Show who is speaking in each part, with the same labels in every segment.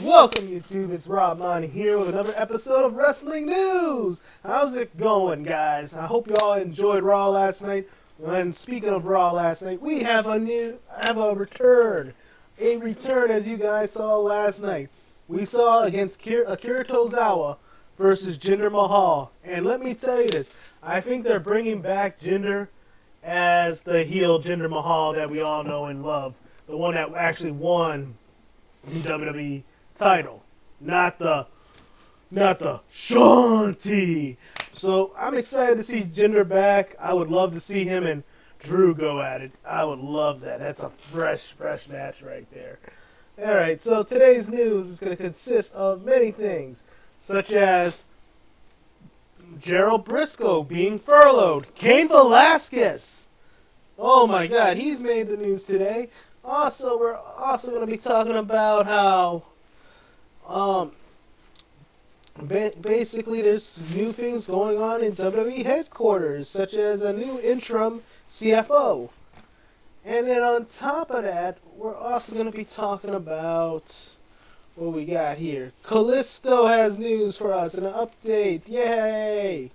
Speaker 1: Welcome YouTube, it's Rob Monty here with another episode of Wrestling News. How's it going, guys? I hope you all enjoyed Raw last night. And speaking of Raw last night, we have a return. A return as you guys saw last night. We saw against Akira Tozawa versus Jinder Mahal. And let me tell you this, I think they're bringing back Jinder as the heel Jinder Mahal that we all know and love. The one that actually won the WWE title, not the Shanti. So I'm excited to see Jinder back. I would love to see him and Drew go at it. I would love that. That's a fresh match right there. All right, so today's news is going to consist of many things, such as Gerald Brisco being furloughed, Cain Velasquez. Oh my God, he's made the news today. Also, we're also going to be talking about how basically there's new things going on in WWE headquarters, such as a new Intrim CFO. And then on top of that, we're also going to be talking about what we got here. Callisto has news for us, an update. Yay!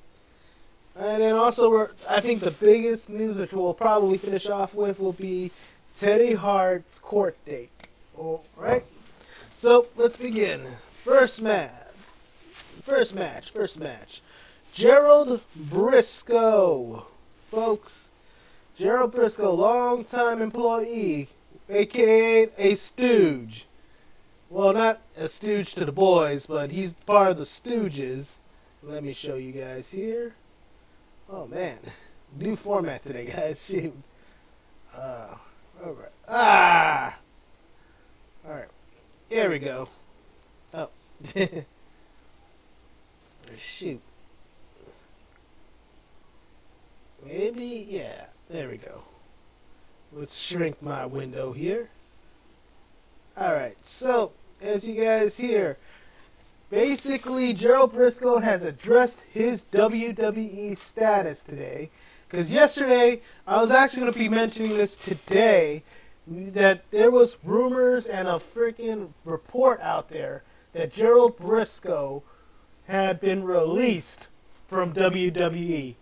Speaker 1: And then also, I think the biggest news, which we'll probably finish off with, will be Teddy Hart's court date. All right? So, let's begin. First match. Gerald Brisco. Folks, Gerald Brisco, longtime employee, a.k.a. a stooge. Well, not a stooge to the boys, but he's part of the Stooges. Let me show you guys here. Oh, man. New format today, guys. Shoot. Alright. Alright. Here we go. Oh. Shoot. Maybe, yeah. There we go. Let's shrink my window here. Alright, so, as you guys hear, basically Gerald Brisco has addressed his WWE status today. Because yesterday, I was actually going to be mentioning this today, that there was rumors and a freaking report out there that Gerald Brisco had been released from WWE.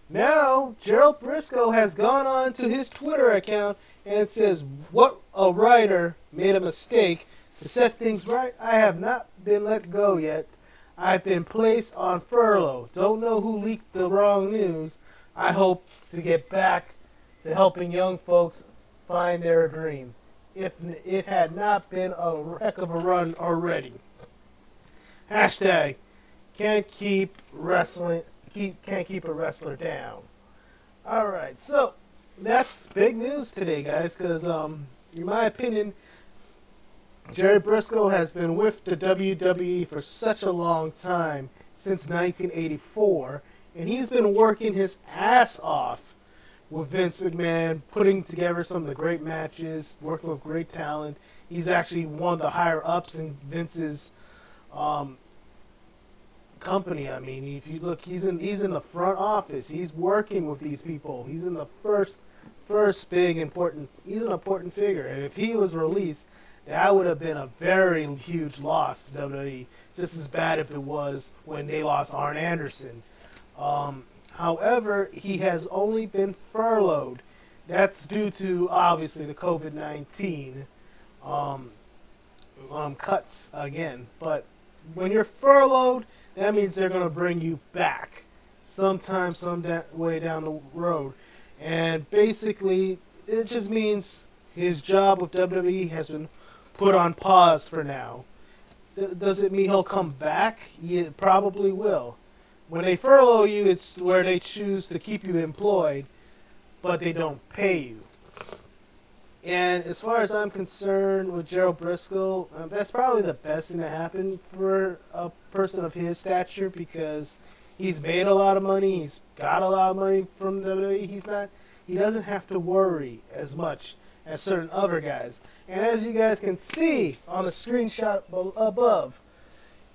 Speaker 1: Now, Gerald Brisco has gone on to his Twitter account and says, "What a writer made a mistake. To set things right, I have not been let go yet. I've been placed on furlough. Don't know who leaked the wrong news. I hope to get back to helping young folks find their dream. If it had not been a heck of a run already." Hashtag can't keep a wrestler down. Alright, so that's big news today, guys, because in my opinion, Jerry Brisco has been with the WWE for such a long time, since 1984, and he's been working his ass off with Vince McMahon, putting together some of the great matches, working with great talent. He's actually one of the higher ups in Vince's company. I mean, if you look, he's in the front office. He's working with these people. He's in the first big important. He's an important figure, and if he was released, that would have been a very huge loss to WWE. Just as bad if it was when they lost Arn Anderson. However, he has only been furloughed. That's due to, obviously, the COVID-19 cuts again. But when you're furloughed, that means they're going to bring you back sometime, way down the road. And basically, it just means his job with WWE has been put on pause for now. Does it mean he'll come back? It probably will. When they furlough you, it's where they choose to keep you employed, but they don't pay you. And as far as I'm concerned with Gerald Brisco, that's probably the best thing to happen for a person of his stature, because he's made a lot of money, he's got a lot of money from WWE. He doesn't have to worry as much as certain other guys. And as you guys can see on the screenshot above,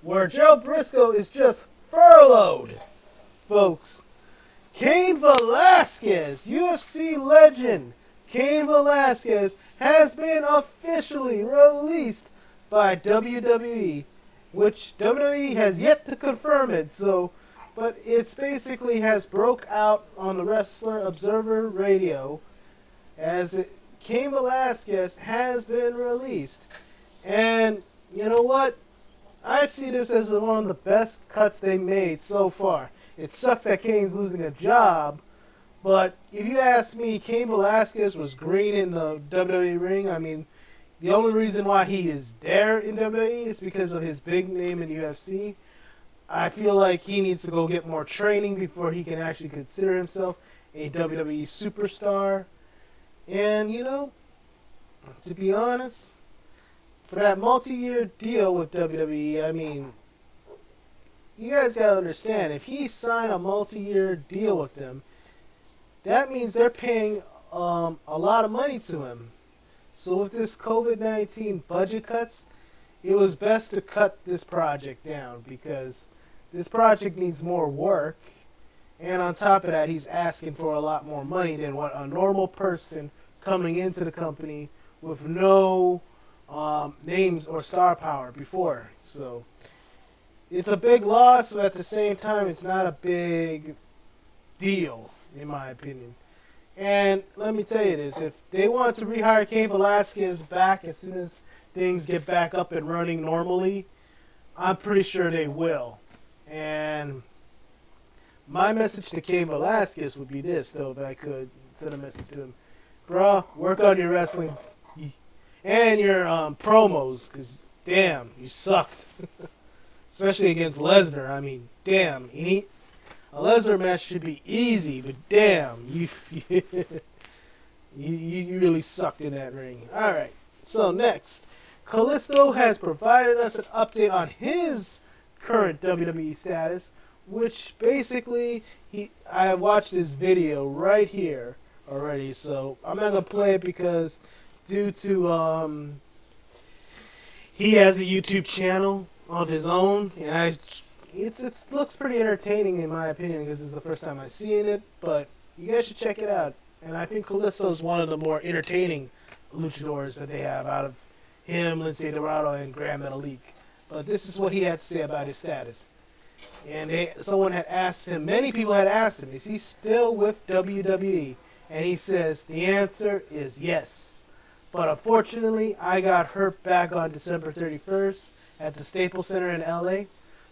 Speaker 1: where Gerald Brisco is just furloughed, folks, Cain Velasquez, UFC legend Cain Velasquez, has been officially released by WWE, which WWE has yet to confirm it. So, but it's basically has broke out on the Wrestler Observer Radio as Cain Velasquez has been released. And you know what? I see this as one of the best cuts they made so far. It sucks that Cain's losing a job, but if you ask me, Cain Velasquez was green in the WWE ring. I mean, the only reason why he is there in WWE is because of his big name in UFC. I feel like he needs to go get more training before he can actually consider himself a WWE superstar. And, you know, to be honest, for that multi-year deal with WWE, I mean, you guys got to understand, if he signed a multi-year deal with them, that means they're paying a lot of money to him. So with this COVID-19 budget cuts, it was best to cut this project down because this project needs more work. And on top of that, he's asking for a lot more money than what a normal person coming into the company with no names or star power before. So it's a big loss, but at the same time, it's not a big deal, in my opinion. And let me tell you this, if they want to rehire Cain Velasquez back as soon as things get back up and running normally, I'm pretty sure they will. And my message to Cain Velasquez would be this, though, if I could send a message to him. Bro, work on your wrestling and your promos, because, damn, you sucked. Especially against Lesnar. I mean, damn, a Lesnar match should be easy, but damn, you really sucked in that ring. All right, so next, Kalisto has provided us an update on his current WWE status, which basically I watched this video right here already, so I'm not gonna play it because due to he has a YouTube channel of his own, and it looks pretty entertaining in my opinion because it's the first time I've seen it, but you guys should check it out. And I think Kalisto is one of the more entertaining luchadors that they have out of him, Lince Dorado, and Grand Metalik. But this is what he had to say about his status. And someone had asked him, many people had asked him, is he still with WWE? And he says, the answer is yes. But unfortunately, I got hurt back on December 31st at the Staples Center in LA.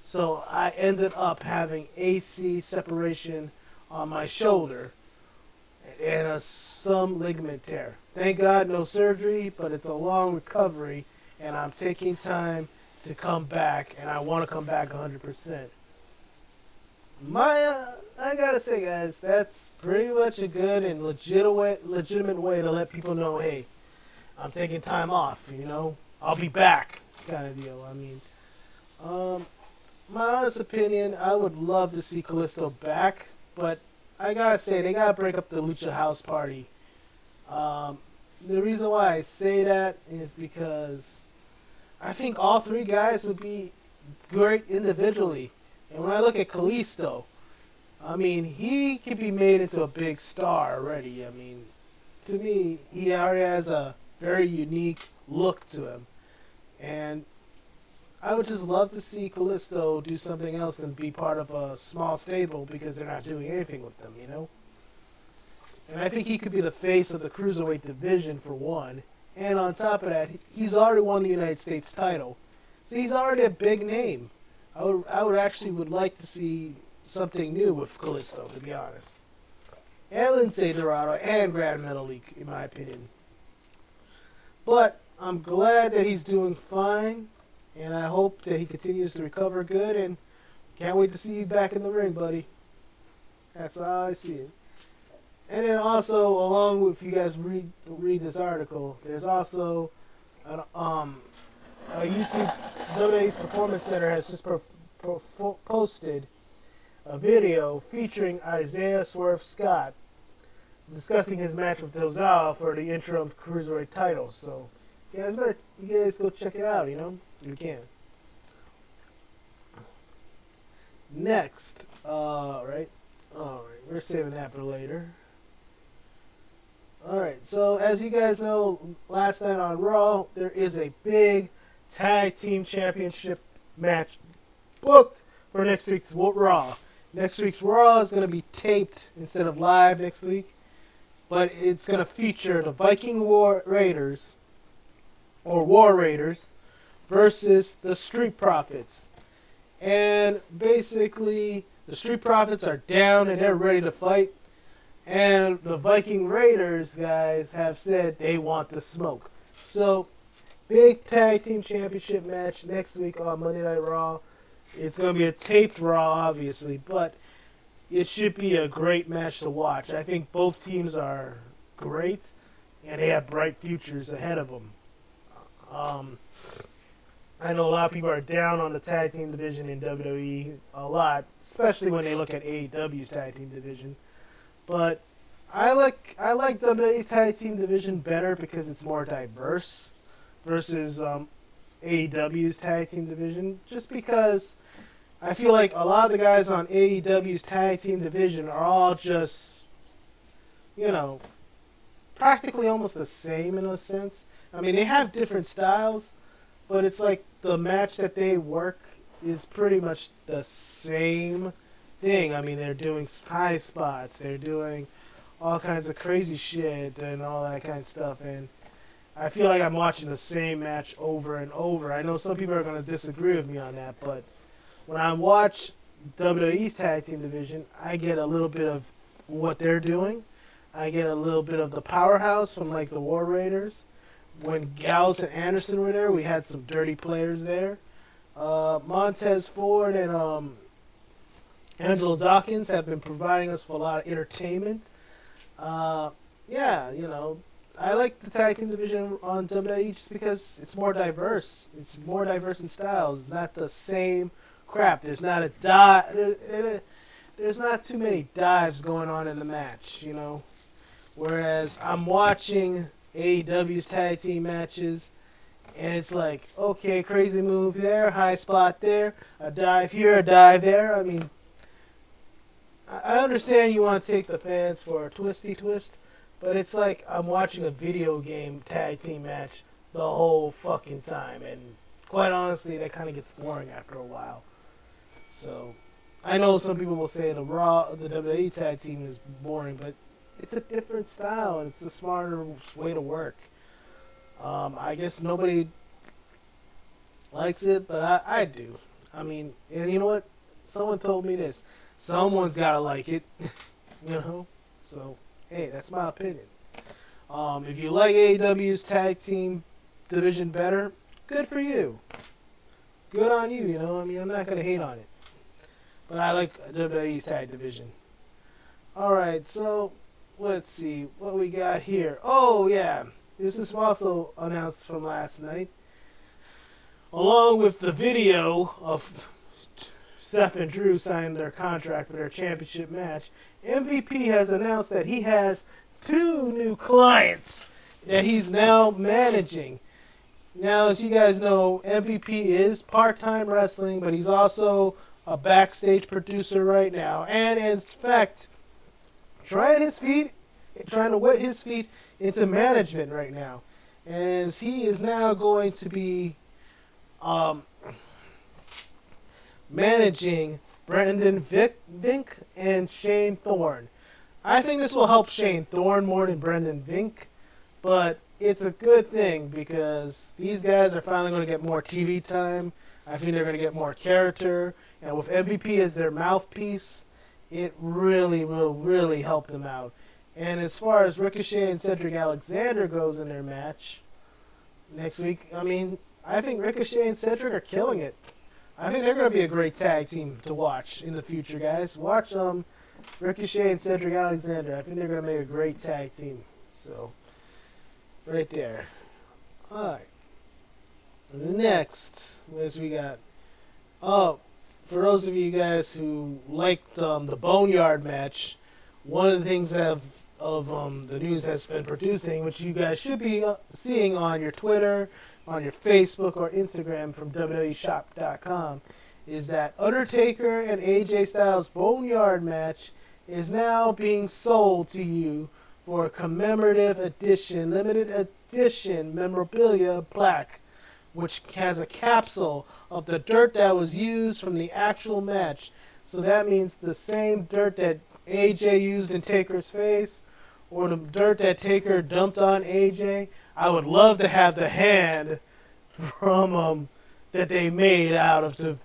Speaker 1: So I ended up having AC separation on my shoulder and some ligament tear. Thank God no surgery, but it's a long recovery, and I'm taking time to come back, and I want to come back 100%. I gotta say, guys, that's pretty much a good and legitimate way to let people know, hey, I'm taking time off, you know, I'll be back, kind of deal. I mean, my honest opinion, I would love to see Kalisto back, but I gotta say, they gotta break up the Lucha House Party. The reason why I say that is because I think all three guys would be great individually. And when I look at Kalisto, I mean, he can be made into a big star already. I mean, to me, he already has a very unique look to him. And I would just love to see Kalisto do something else than be part of a small stable because they're not doing anything with them, you know? And I think he could be the face of the Cruiserweight division for one. And on top of that, he's already won the United States title. So he's already a big name. I would actually like to see something new with Kalisto, to be honest. And Lince Dorado and Grand Metalik, in my opinion. But I'm glad that he's doing fine. And I hope that he continues to recover good. And can't wait to see you back in the ring, buddy. That's how I see it. And then also, along with you guys read this article, there's also a YouTube WWE's Performance Center has just posted a video featuring Isaiah Swerve Scott discussing his match with Tozawa for the interim cruiserweight title. So you guys go check it out, you know, if you can. Next, alright, we're saving that for later. Alright, so as you guys know, last night on Raw, there is a big Tag Team Championship match booked for next week's Raw. Next week's Raw is going to be taped instead of live next week, but it's going to feature the Viking War Raiders versus the Street Profits. And basically, the Street Profits are down and they're ready to fight. And the Viking Raiders guys have said they want the smoke. So, big Tag Team Championship match next week on Monday Night Raw. It's going to be a taped Raw, obviously, but it should be a great match to watch. I think both teams are great, and they have bright futures ahead of them. I know a lot of people are down on the tag team division in WWE a lot, especially when they look at AEW's tag team division. But I like WWE's tag team division better because it's more diverse versus AEW's tag team division. Just because I feel like a lot of the guys on AEW's tag team division are all just, practically almost the same in a sense. I mean, they have different styles, but it's like the match that they work is pretty much the same thing. I mean, they're doing high spots, they're doing all kinds of crazy shit and all that kind of stuff, and I feel like I'm watching the same match over and over. I know some people are going to disagree with me on that, but when I watch WWE's tag team division, I get a little bit of what they're doing. I get a little bit of the powerhouse from like the War Raiders. When Gallows and Anderson were there, we had some dirty players there. Montez Ford and Angelo Dawkins have been providing us with a lot of entertainment. I like the tag team division on WWE just because it's more diverse. It's more diverse in styles. It's not the same crap. There's not a there's not too many dives going on in the match, Whereas I'm watching AEW's tag team matches, and it's like, okay, crazy move there, high spot there, a dive here, a dive there. I mean, I understand you want to take the fans for a twisty twist, but it's like I'm watching a video game tag team match the whole fucking time, and quite honestly, that kind of gets boring after a while. So, I know some people will say the WWE tag team is boring, but it's a different style, and it's a smarter way to work. I guess nobody likes it, but I do. I mean, and you know what? Someone told me this. Someone's got to like it, So, hey, that's my opinion. If you like AEW's tag team division better, good for you. Good on you, I mean, I'm not going to hate on it. But I like WWE's tag division. Alright, so let's see what we got here. Oh, yeah. This is also announced from last night. Along with the video of Seth and Drew signing their contract for their championship match, MVP has announced that he has 2 new clients that he's now managing. Now, as you guys know, MVP is part-time wrestling, but he's also a backstage producer right now. And in fact, trying to wet his feet into management right now. As he is now going to be managing Brendan Vink and Shane Thorne. I think this will help Shane Thorne more than Brendan Vink, but it's a good thing because these guys are finally going to get more TV time. I think they're going to get more character, and with MVP as their mouthpiece, it really will really help them out. And as far as Ricochet and Cedric Alexander goes in their match next week, I mean, I think Ricochet and Cedric are killing it. I think they're going to be a great tag team to watch in the future, guys. Watch Ricochet and Cedric Alexander. I think they're going to make a great tag team. So, right there. All right. Next, what we got? Oh, for those of you guys who liked the Boneyard match, one of the things of the news has been producing, which you guys should be seeing on your Twitter, on your Facebook or Instagram from WWEshop.com, is that Undertaker and AJ Styles Boneyard match is now being sold to you for a commemorative edition, limited edition memorabilia plaque which has a capsule of the dirt that was used from the actual match. So that means the same dirt that AJ used in Taker's face, or the dirt that Taker dumped on AJ. I would love to have the hand from that they made out of to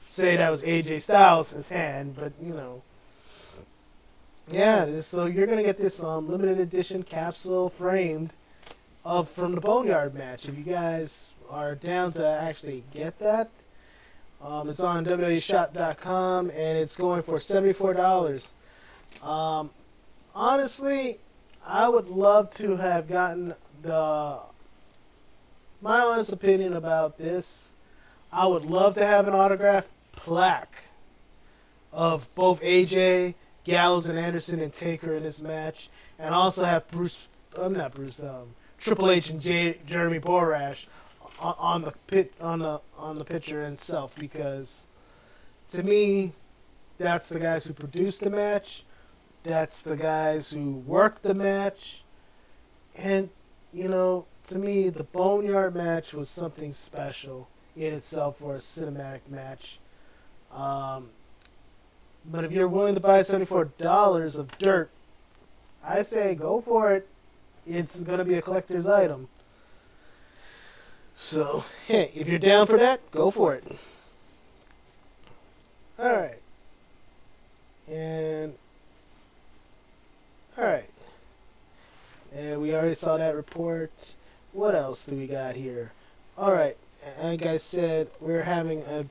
Speaker 1: say that was AJ Styles' hand, but you know. Yeah, so you're gonna get this limited edition capsule framed from the Boneyard match. If you guys are down to actually get that, it's on WWEshop.com and it's going for $74. Honestly, I would love to have gotten my honest opinion about this. I would love to have an autographed plaque of both AJ, Gallows, and Anderson and Taker in this match, and also have Triple H and Jeremy Borash on the picture itself, because to me, that's the guys who produced the match, that's the guys who worked the match, and you know, to me, the Boneyard match was something special in itself for a cinematic match. But if you're willing to buy $74 of dirt, I say go for it. It's going to be a collector's item. So, hey, if you're down for that, go for it. Alright. And we already saw that report. What else do we got here? Alright, like I said, we're having a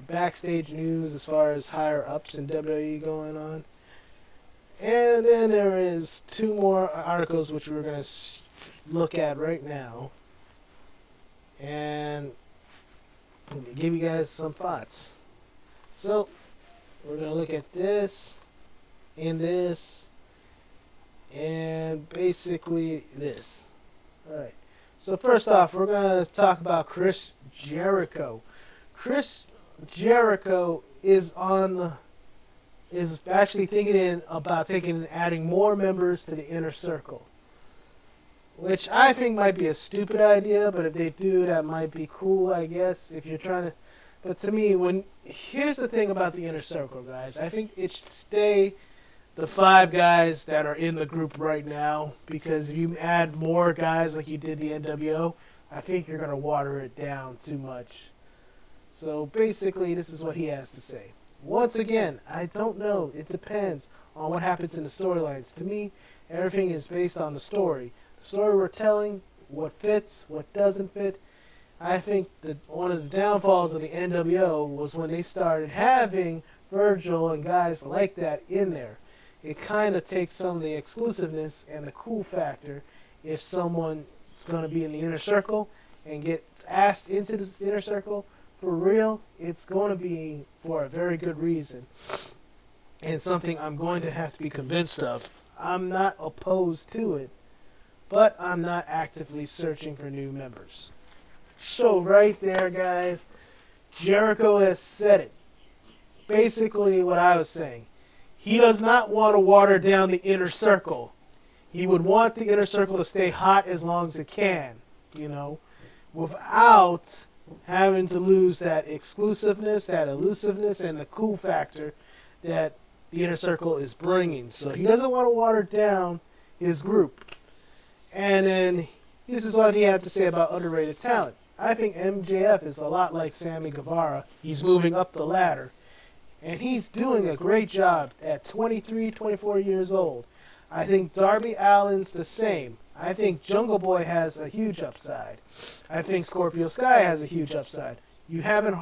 Speaker 1: backstage news as far as higher ups in WWE going on. And then there is two more articles which we're going to look at right now. And give you guys some thoughts. So, we're going to look at this, and basically this. Alright. So first off, we're going to talk about Chris Jericho. Chris Jericho is actually thinking about taking and adding more members to the Inner Circle, which I think might be a stupid idea, but if they do, that might be cool, I guess, if you're trying to. But to me, here's the thing about the Inner Circle, guys. I think it should stay the 5 guys that are in the group right now, because if you add more guys like you did the NWO, I think you're going to water it down too much. So basically, this is what he has to say. Once again, I don't know. It depends on what happens in the storylines. To me, everything is based on the story. The story we're telling, what fits, what doesn't fit. I think that one of the downfalls of the NWO was when they started having Virgil and guys like that in there. It kind of takes some of the exclusiveness and the cool factor if someone is going to be in the Inner Circle and gets asked into the Inner Circle. For real, it's going to be for a very good reason, and something I'm going to have to be convinced of. I'm not opposed to it, but I'm not actively searching for new members. So right there, guys, Jericho has said it. Basically what I was saying. He does not want to water down the Inner Circle. He would want the Inner Circle to stay hot as long as it can, without having to lose that exclusiveness, that elusiveness, and the cool factor that the Inner Circle is bringing. So he doesn't want to water down his group. And then this is what he had to say about underrated talent. I think MJF is a lot like Sammy Guevara. He's moving up the ladder. And he's doing a great job at 23, 24 years old. I think Darby Allin's the same. I think Jungle Boy has a huge upside. I think Scorpio Sky has a huge upside. You haven't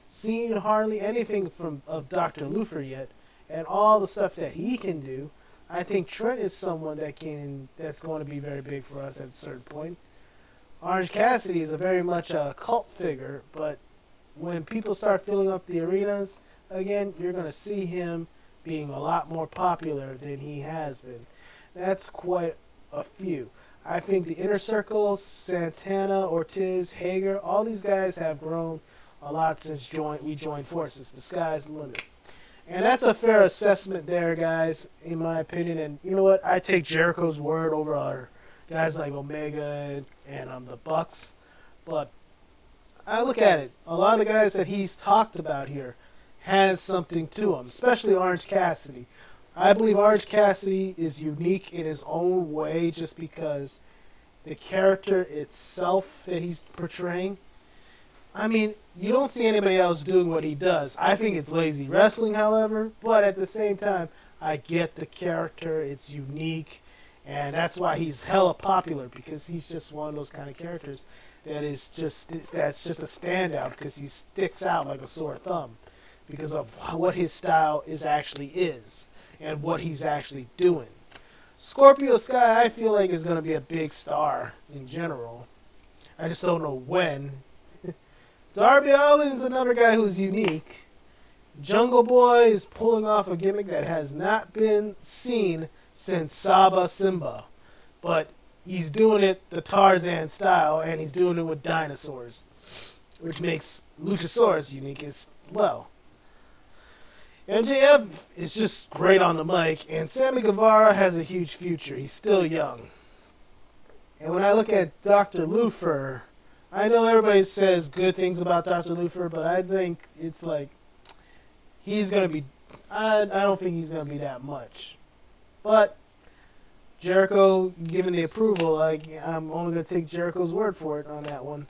Speaker 1: seen hardly anything of Dr. Luther yet, and all the stuff that he can do. I think Trent is someone that's going to be very big for us at a certain point. Orange Cassidy is very much a cult figure, but when people start filling up the arenas again, you're going to see him being a lot more popular than he has been. That's quite a few. I think the Inner Circle, Santana, Ortiz, Hager, all these guys have grown a lot since we joined forces. The sky's the limit. And that's a fair assessment there, guys, in my opinion. And you know what? I take Jericho's word over our guys like Omega and the Bucks. But I look at it, a lot of the guys that he's talked about here has something to him, especially Orange Cassidy. I believe Orange Cassidy is unique in his own way just because the character itself that he's portraying. I mean, you don't see anybody else doing what he does. I think it's lazy wrestling, however, but at the same time, I get the character. It's unique, and that's why he's hella popular, because he's just one of those kind of characters that's just a standout, because he sticks out like a sore thumb because of what his style actually is and what he's actually doing. Scorpio Sky, I feel like, is going to be a big star in general. I just don't know when. Darby Allin is another guy who's unique. Jungle Boy is pulling off a gimmick that has not been seen since Saba Simba. But he's doing it the Tarzan style, and he's doing it with dinosaurs, which makes Luchasaurus unique as well. MJF is just great on the mic, and Sammy Guevara has a huge future. He's still young. And when I look at Dr. Lufer, I know everybody says good things about Dr. Lufer, but I think it's like he's going to be... I don't think he's going to be that much. But Jericho giving the approval, I'm only going to take Jericho's word for it on that one.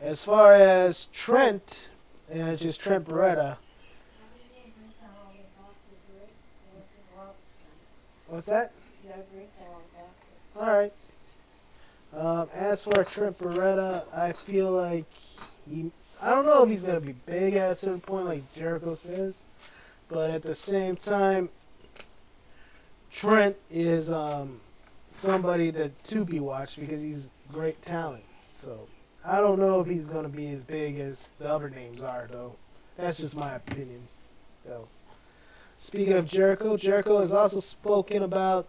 Speaker 1: As far as Trent, and it's just Trent Beretta. What's that? All right. As for Trent Beretta, I feel like I don't know if he's going to be big at a certain point, like Jericho says, but at the same time, Trent is somebody to be watched because he's great talent. So I don't know if he's going to be as big as the other names are, though. That's just my opinion, though. Speaking of Jericho, Jericho has also spoken about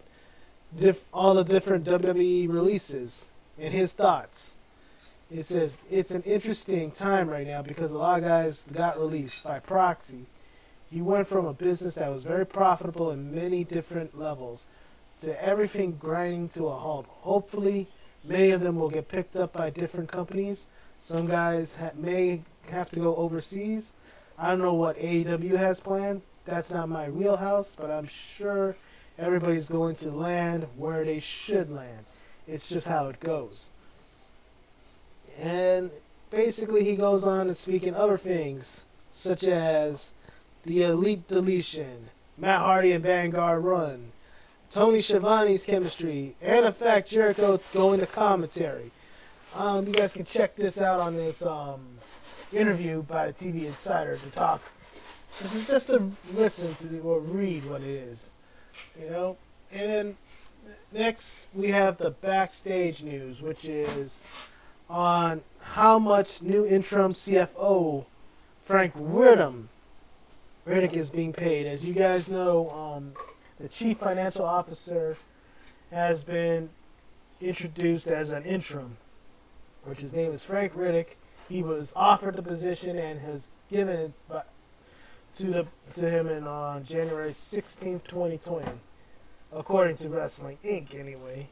Speaker 1: all the different WWE releases and his thoughts. It says it's an interesting time right now because a lot of guys got released by proxy. You went from a business that was very profitable in many different levels to everything grinding to a halt. Hopefully, many of them will get picked up by different companies. Some guys may have to go overseas. I don't know what AEW has planned. That's not my wheelhouse, but I'm sure everybody's going to land where they should land. It's just how it goes. And basically he goes on to speak in other things, such as the Elite Deletion, Matt Hardy and Vanguard Run, Tony Schiavone's chemistry, and in fact Jericho going to commentary. You guys can check this out on this interview by the TV Insider to talk. Just to listen to or read what it is, you know. And then next we have the backstage news, which is on how much new interim CFO Frank Riddick is being paid. As you guys know, the chief financial officer has been introduced as an interim, which his name is Frank Riddick. He was offered the position and has given it to him on January 16th, 2020, according to Wrestling Inc. anyway.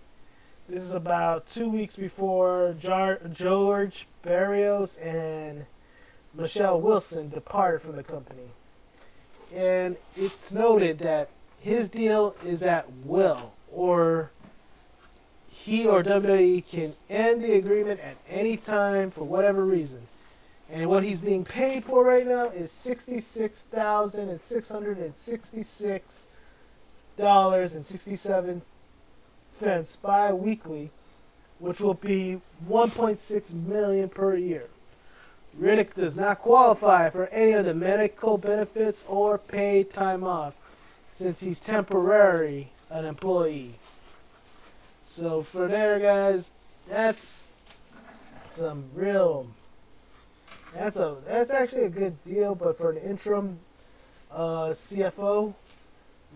Speaker 1: This is about 2 weeks before George Barrios and Michelle Wilson departed from the company. And it's noted that his deal is at will, or he or WWE can end the agreement at any time for whatever reason. And what he's being paid for right now is $66,666.67 bi-weekly, which will be $1.6 million per year. Riddick does not qualify for any of the medical benefits or paid time off, since he's temporarily an employee. So for there, guys, that's some real... That's actually a good deal, but for an interim CFO,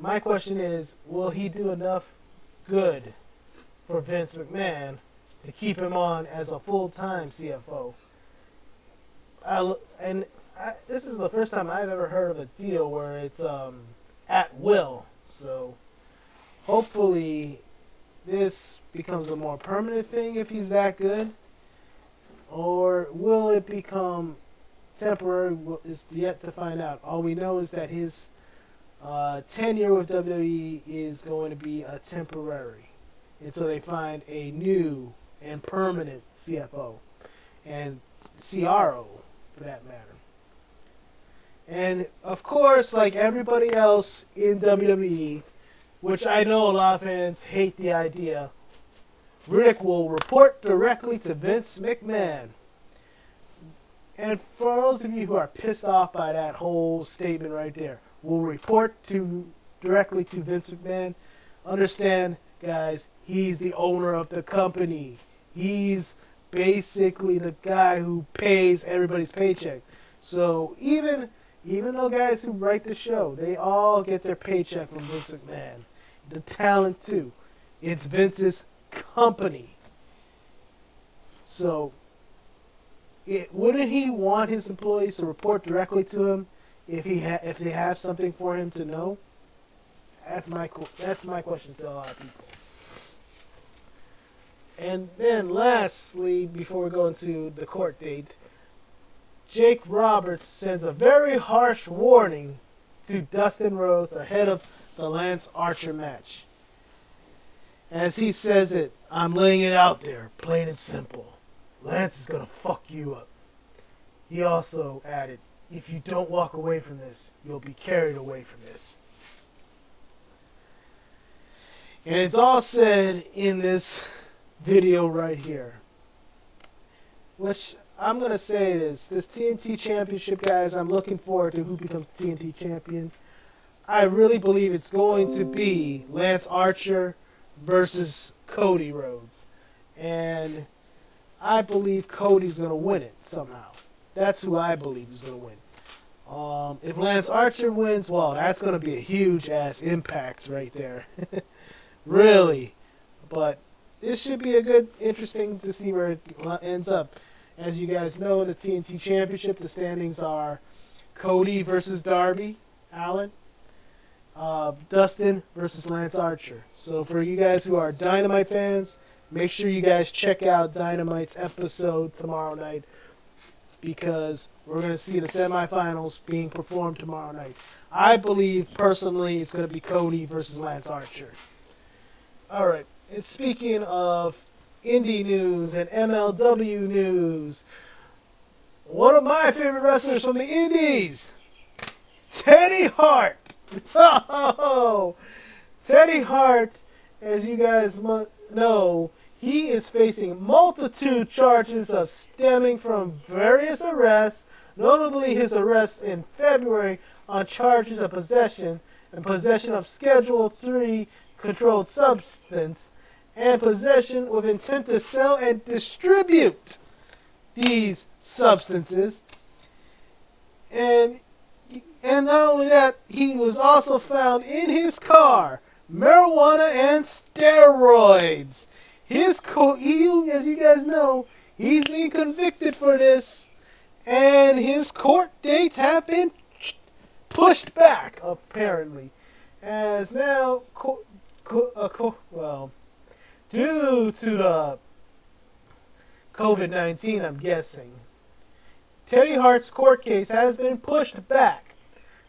Speaker 1: my question is, will he do enough good for Vince McMahon to keep him on as a full-time CFO? This is the first time I've ever heard of a deal where it's at will. So hopefully this becomes a more permanent thing if he's that good. or will it become temporary? Is yet to find out. All we know is that his tenure with WWE is going to be a temporary until they find a new and permanent CFO and CRO for that matter. And of course, like everybody else in WWE, which I know a lot of fans hate the idea, Rick will report directly to Vince McMahon. And for those of you who are pissed off by that whole statement right there, will report directly to Vince McMahon, understand, guys, he's the owner of the company. He's basically the guy who pays everybody's paycheck. So even though guys who write the show, they all get their paycheck from Vince McMahon. The talent too. It's Vince's company. So wouldn't he want his employees to report directly to him if they have something for him to know? That's my question to a lot of people. And then lastly, before we go into the court date, Jake Roberts sends a very harsh warning to Dustin Rhodes ahead of the Lance Archer match. As he says it, I'm laying it out there, plain and simple. Lance is going to fuck you up. He also added, if you don't walk away from this, you'll be carried away from this. And it's all said in this video right here. Which I'm going to say this TNT Championship, guys, I'm looking forward to who becomes TNT Champion. I really believe it's going to be Lance Archer versus Cody Rhodes. And I believe Cody's going to win it somehow. That's who I believe is going to win. If Lance Archer wins, well, that's going to be a huge-ass impact right there. Really. But this should be a good, interesting to see where it ends up. As you guys know, in the TNT Championship, the standings are Cody versus Darby Allin, Dustin versus Lance Archer. So for you guys who are Dynamite fans, make sure you guys check out Dynamite's episode tomorrow night, because we're going to see the semifinals being performed tomorrow night. I believe, personally, it's going to be Cody versus Lance Archer. All right. And speaking of indie news and MLW news, one of my favorite wrestlers from the indies, Teddy Hart. Teddy Hart, as you guys know, he is facing multitude charges of stemming from various arrests, notably his arrest in February on charges of possession and possession of Schedule III controlled substance, and possession with intent to sell and distribute these substances. And not only that, he was also found in his car, marijuana and steroids. As you guys know, he's being convicted for this, and his court dates have been pushed back, apparently. As now, due to the COVID-19, I'm guessing, Teddy Hart's court case has been pushed back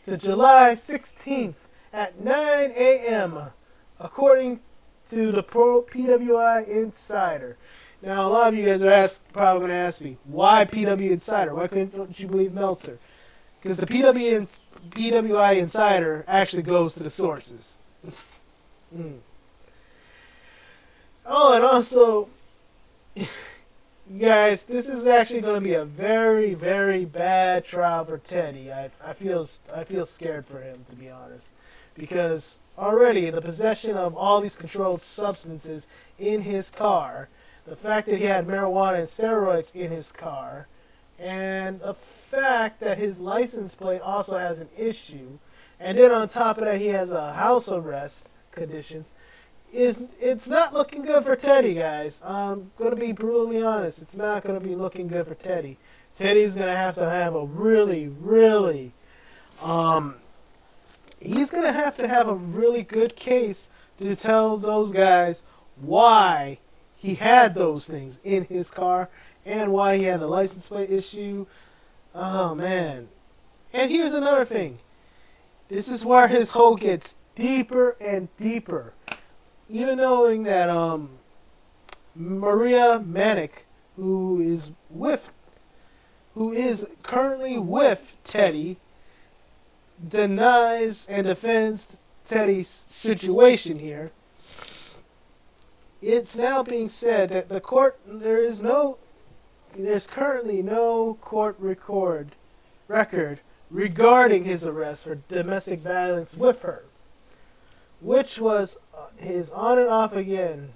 Speaker 1: to July 16th at 9 a.m., according to the PWI Insider. Now, a lot of you guys are probably going to ask me, why PW Insider? Why couldn't you believe Meltzer? Because the PWI Insider actually goes to the sources. Oh, and also, guys, this is actually going to be a very, very bad trial for Teddy. I feel scared for him, to be honest, because already the possession of all these controlled substances in his car, the fact that he had marijuana and steroids in his car, and the fact that his license plate also has an issue, and then on top of that he has a house arrest conditions, it's not looking good for Teddy, guys. I'm going to be brutally honest. It's not going to be looking good for Teddy. Teddy's going to have a really, really, he's going to have a really good case to tell those guys why he had those things in his car and why he had the license plate issue. Oh man. And here's another thing. This is where his hole gets deeper and deeper. Even knowing that Maria Manic, who is currently with Teddy, denies and defends Teddy's situation here. It's now being said that the court there's currently no court record regarding his arrest for domestic violence with her, which was his on and off again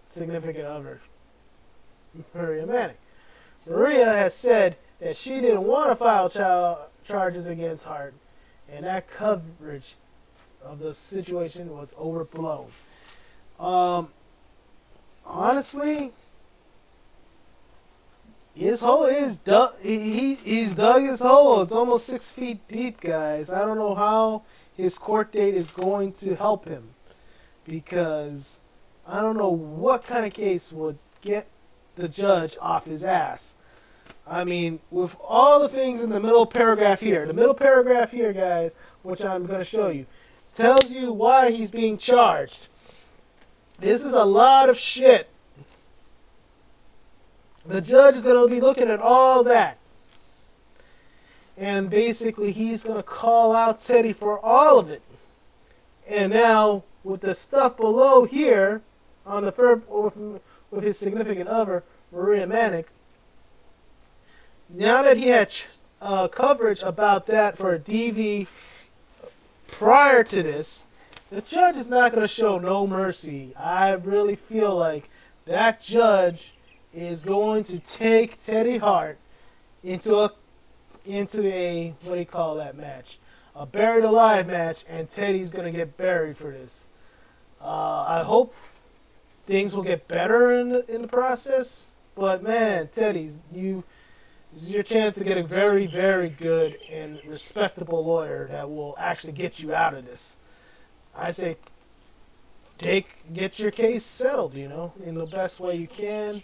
Speaker 1: significant other, Maria Manic. Maria has said that she didn't want to file charges against Hart, and that coverage of the situation was overblown. Honestly, his hole is he's dug his hole. It's almost 6 feet deep, guys. I don't know how his court date is going to help him, because I don't know what kind of case would get the judge off his ass. I mean, with all the things in the middle paragraph here, guys, which I'm going to show you, tells you why he's being charged. This is a lot of shit. The judge is going to be looking at all that. And basically, he's going to call out Teddy for all of it. And now, with the stuff below here, on the with his significant other, Maria Manic, now that he had coverage about that for a DV prior to this, the judge is not going to show no mercy. I really feel like that judge is going to take Teddy Hart into a what do you call that match? A buried alive match, and Teddy's going to get buried for this. I hope things will get better in the process, but man, Teddy, this is your chance to get a very, very good and respectable lawyer that will actually get you out of this. I say get your case settled, in the best way you can.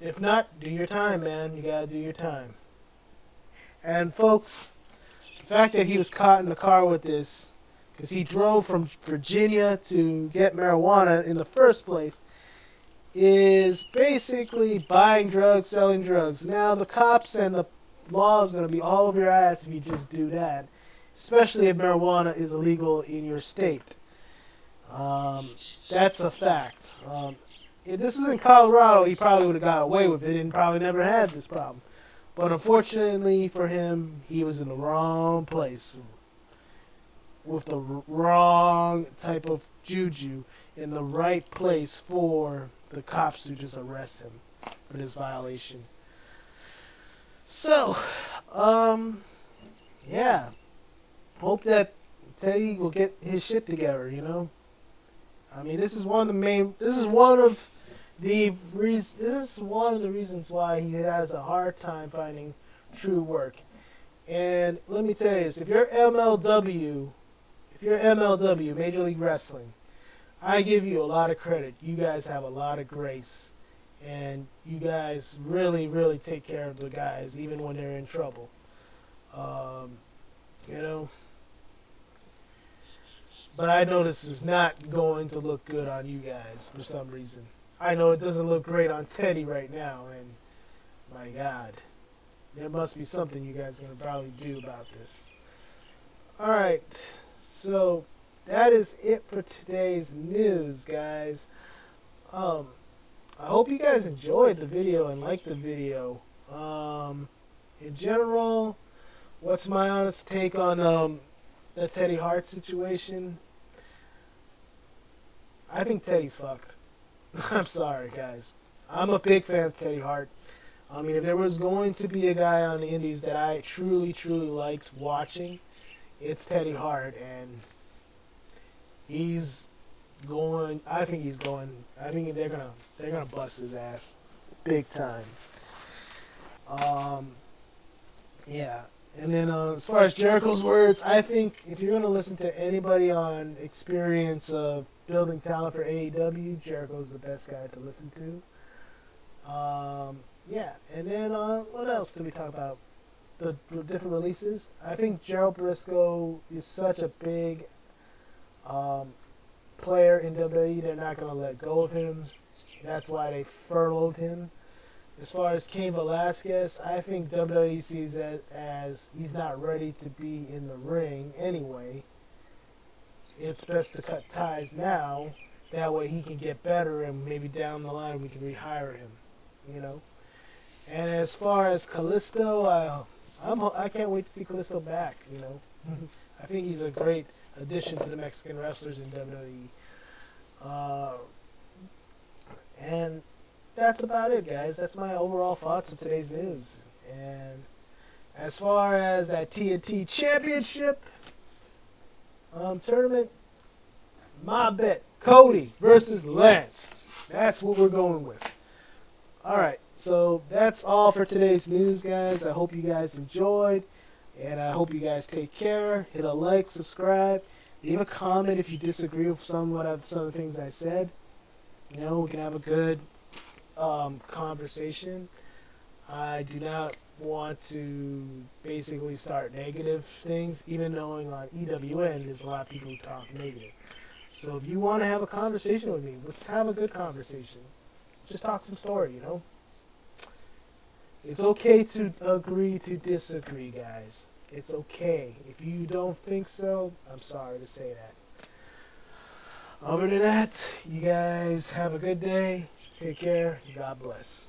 Speaker 1: If not, do your time, man. You gotta do your time. And folks, the fact that he was caught in the car with this, because he drove from Virginia to get marijuana in the first place, is basically buying drugs, selling drugs. Now the cops and the law is going to be all over your ass if you just do that, especially if marijuana is illegal in your state. That's a fact. If this was in Colorado, he probably would have got away with it and probably never had this problem. But unfortunately for him, he was in the wrong place with the wrong type of juju in the right place for the cops to just arrest him for this violation. So, yeah. Hope that Teddy will get his shit together, I mean, this is one of the reasons why he has a hard time finding true work. And let me tell you this, if you're MLW, Major League Wrestling, I give you a lot of credit. You guys have a lot of grace. And you guys really, really take care of the guys, even when they're in trouble. But I know this is not going to look good on you guys for some reason. I know it doesn't look great on Teddy right now, and my God, there must be something you guys are going to probably do about this. Alright, so that is it for today's news, guys. I hope you guys enjoyed the video and liked the video. In general, what's my honest take on the Teddy Hart situation? I think Teddy's fucked. I'm sorry, guys. I'm a big fan of Teddy Hart. I mean, if there was going to be a guy on the indies that I truly, truly liked watching, it's Teddy Hart, and he's going. I think they're gonna bust his ass, big time. Yeah. And then as far as Jericho's words, I think if you're gonna listen to anybody on experience of building talent for AEW, Jericho's the best guy to listen to. Yeah, and then what else did we talk about? The different releases. I think Gerald Brisco is such a big um, player in WWE. They're not going to let go of him. That's why they furloughed him. As far as Cain Velasquez, I think WWE sees it as he's not ready to be in the ring anyway. It's best to cut ties now. That way he can get better, and maybe down the line we can rehire him. You know. And as far as Kalisto, I can't wait to see Kalisto back. You know, I think he's a great addition to the Mexican wrestlers in WWE. And that's about it, guys. That's my overall thoughts of today's news. And as far as that TNT Championship tournament, my bet, Cody versus Lance. That's what we're going with. All right, so that's all for today's news, guys. I hope you guys enjoyed, and I hope you guys take care. Hit a like, subscribe, leave a comment if you disagree with some of the things I said. You know, we can have a good conversation. I do not want to basically start negative things, even knowing on EWN there's a lot of people who talk negative. So if you want to have a conversation with me, let's have a good conversation. Just talk some story, you know? It's okay to agree to disagree, guys. It's okay. If you don't think so, I'm sorry to say that. Other than that, you guys have a good day. Take care. God bless.